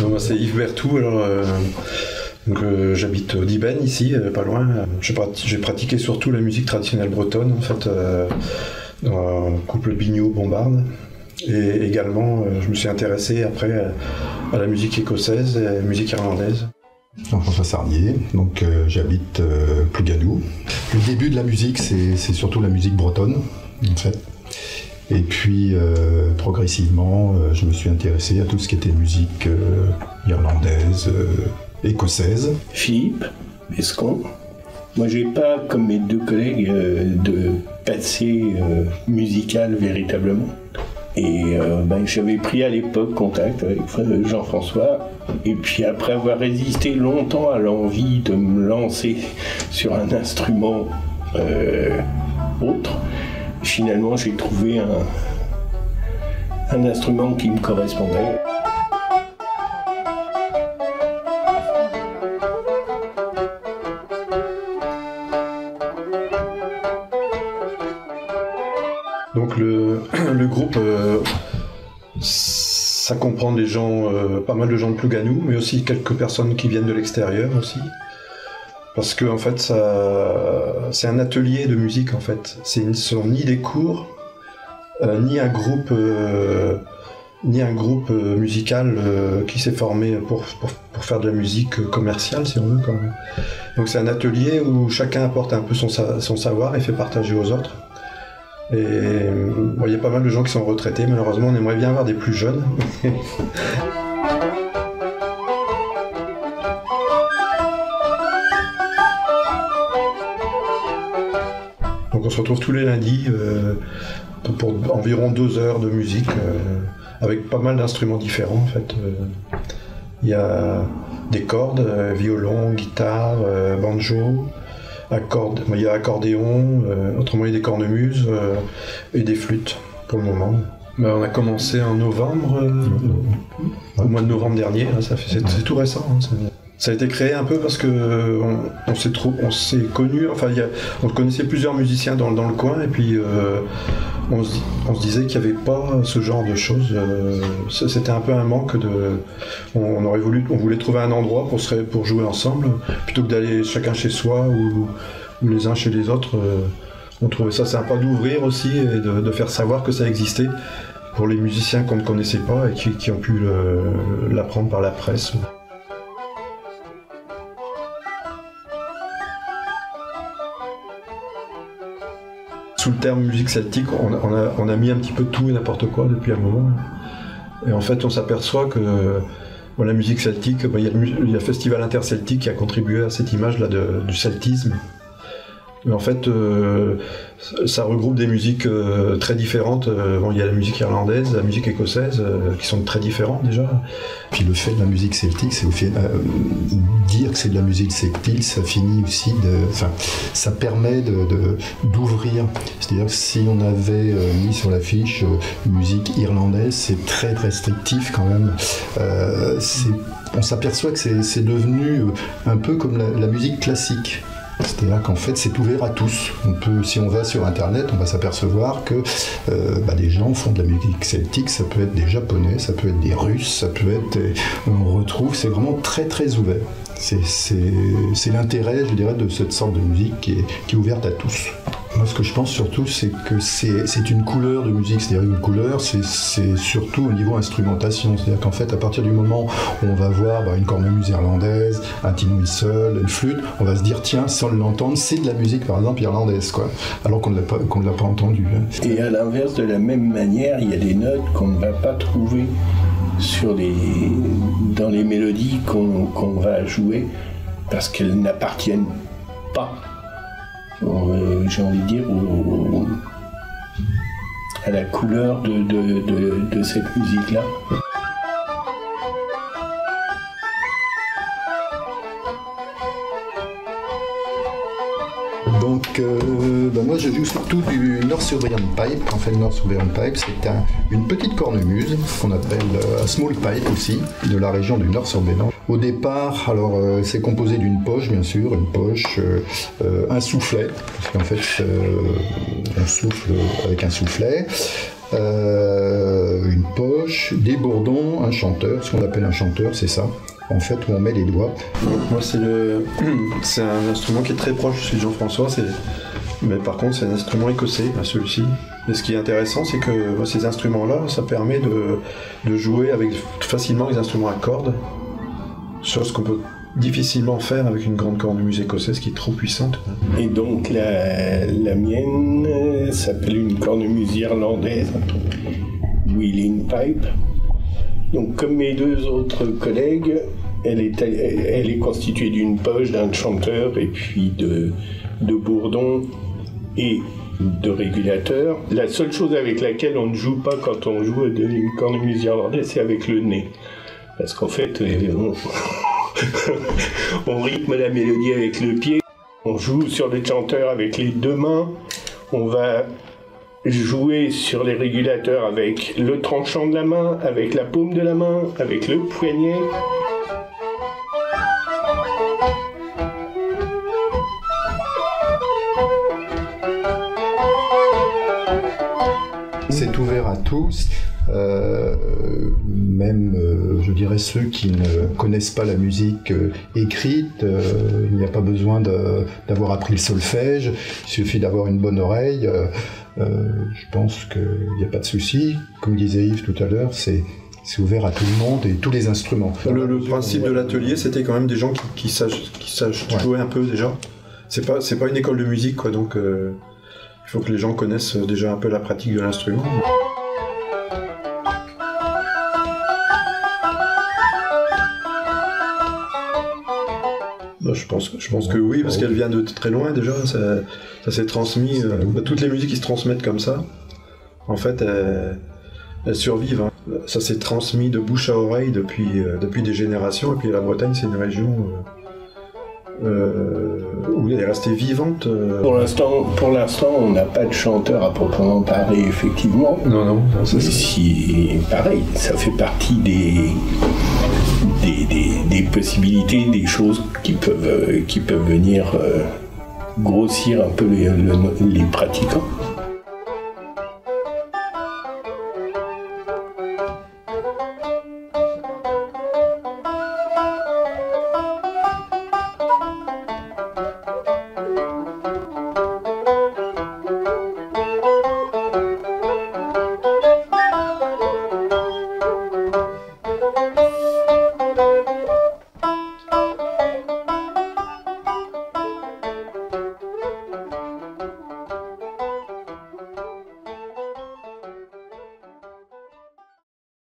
Moi, c'est Yves Berthou. Alors, j'habite au Dibène, ici, pas loin. J'ai pratiqué surtout la musique traditionnelle bretonne, en fait, dans un couple Bignou-Bombarde. Et également, je me suis intéressé après à la musique écossaise et à la musique irlandaise. Jean-François Sarnier, donc j'habite Plougadou. Le début de la musique, c'est surtout la musique bretonne, en fait. Et puis, progressivement, je me suis intéressé à tout ce qui était musique irlandaise, écossaise. Philippe Escon. Moi, j'ai pas, comme mes deux collègues, de passé musical véritablement. Et j'avais pris à l'époque contact avec Jean-François. Et puis après avoir résisté longtemps à l'envie de me lancer sur un instrument autre, finalement j'ai trouvé un instrument qui me correspondait. Donc le groupe, ça comprend des gens, pas mal de gens de Plougadou, mais aussi quelques personnes qui viennent de l'extérieur aussi. Parce que en fait, c'est un atelier de musique en fait. Ce ne sont ni des cours, ni un groupe musical qui s'est formé pour faire de la musique commerciale, si on veut. Quand même. Donc c'est un atelier où chacun apporte un peu son savoir et fait partager aux autres. Et il y a pas mal de gens qui sont retraités, malheureusement on aimerait bien avoir des plus jeunes. Donc on se retrouve tous les lundis pour environ 2 heures de musique avec pas mal d'instruments différents en fait. Il y a des cordes, violon, guitare, banjo. Il y a accordéon, autrement il y a des cornemuses et des flûtes pour le moment. On a commencé en novembre, au mois de novembre dernier, hein, c'est tout récent. Hein, ça a été créé un peu parce que on s'est connus, enfin on connaissait plusieurs musiciens dans le coin et puis on se disait qu'il n'y avait pas ce genre de choses. C'était un peu un manque on voulait trouver un endroit pour jouer ensemble plutôt que d'aller chacun chez soi ou les uns chez les autres. On trouvait ça sympa d'ouvrir aussi et de faire savoir que ça existait pour les musiciens qu'on ne connaissait pas et qui ont pu l'apprendre par la presse. Sous le terme musique celtique, on a mis un petit peu tout et n'importe quoi depuis un moment. Et en fait, on s'aperçoit que la musique celtique, il y a le Festival interceltique qui a contribué à cette image-là du celtisme. Mais en fait, ça regroupe des musiques très différentes. Il y a la musique irlandaise, la musique écossaise, qui sont très différentes déjà. Puis le fait de la musique celtique, c'est dire que c'est de la musique celtique, ça finit aussi ça permet d'ouvrir. C'est-à-dire que si on avait mis sur l'affiche musique irlandaise, c'est très restrictif quand même. On s'aperçoit que c'est devenu un peu comme la musique classique. C'est-à-dire qu'en fait, c'est ouvert à tous. Si on va sur Internet, on va s'apercevoir que des gens font de la musique celtique. Ça peut être des Japonais, ça peut être des Russes, ça peut être... On retrouve, c'est vraiment très très ouvert. C'est l'intérêt, je dirais, de cette sorte de musique qui est ouverte à tous. Moi, ce que je pense surtout, c'est que c'est une couleur de musique. C'est-à-dire une couleur, c'est surtout au niveau instrumentation. C'est-à-dire qu'en fait, à partir du moment où on va voir une cornemuse irlandaise, un tin whistle, une flûte, on va se dire, tiens, sans l'entendre, c'est de la musique, par exemple, irlandaise, quoi. Alors qu'on ne l'a pas entendu. Hein. Et à l'inverse, de la même manière, il y a des notes qu'on ne va pas trouver dans les mélodies qu'on va jouer parce qu'elles n'appartiennent pas, j'ai envie de dire, à la couleur de cette musique-là. Donc, moi je joue surtout du Northumbrian Pipe. En fait, le Northumbrian Pipe, c'est une petite cornemuse qu'on appelle Small Pipe aussi, de la région du Northumberland. Au départ, alors c'est composé d'une poche, bien sûr, une poche, un soufflet, parce qu'en fait on souffle avec un soufflet, une poche, des bourdons, un chanteur. Ce qu'on appelle un chanteur, c'est ça, en fait, où on met les doigts. Moi, c'est un instrument qui est très proche de celui de Jean-François, mais par contre, c'est un instrument écossais, celui-ci. Et ce qui est intéressant, c'est que ces instruments-là, ça permet de jouer facilement avec des instruments à cordes, chose qu'on peut difficilement faire avec une grande cornemuse écossaise qui est trop puissante. Et donc la mienne s'appelle une cornemuse irlandaise, Wheeling Pipe. Donc comme mes deux autres collègues, elle est constituée d'une poche, d'un chanteur et puis de bourdons et de régulateurs. La seule chose avec laquelle on ne joue pas quand on joue une cornemuse irlandaise, c'est avec le nez. Parce qu'en fait, on rythme la mélodie avec le pied, on joue sur le chanteur avec les deux mains, on va jouer sur les régulateurs avec le tranchant de la main, avec la paume de la main, avec le poignet. C'est ouvert à tous. Même, je dirais, ceux qui ne connaissent pas la musique écrite, il n'y a pas besoin d'avoir appris le solfège, il suffit d'avoir une bonne oreille. Je pense qu'il n'y a pas de souci. Comme disait Yves tout à l'heure, c'est ouvert à tout le monde et tous les instruments. Le principe de l'atelier, c'était quand même des gens qui sachent jouer un peu déjà. C'est pas une école de musique, quoi, donc il faut que les gens connaissent déjà un peu la pratique de l'instrument. Je pense que oui, parce qu'elle vient de très loin déjà, ça s'est transmis, toutes les musiques qui se transmettent comme ça, en fait, elles survivent. Hein. Ça s'est transmis de bouche à oreille depuis des générations, et puis la Bretagne, c'est une région où elle est restée vivante. Pour l'instant, on n'a pas de chanteur à proprement parler, effectivement. Non, c'est ça. Pareil, ça fait partie des possibilités, des choses qui peuvent venir grossir un peu les pratiquants.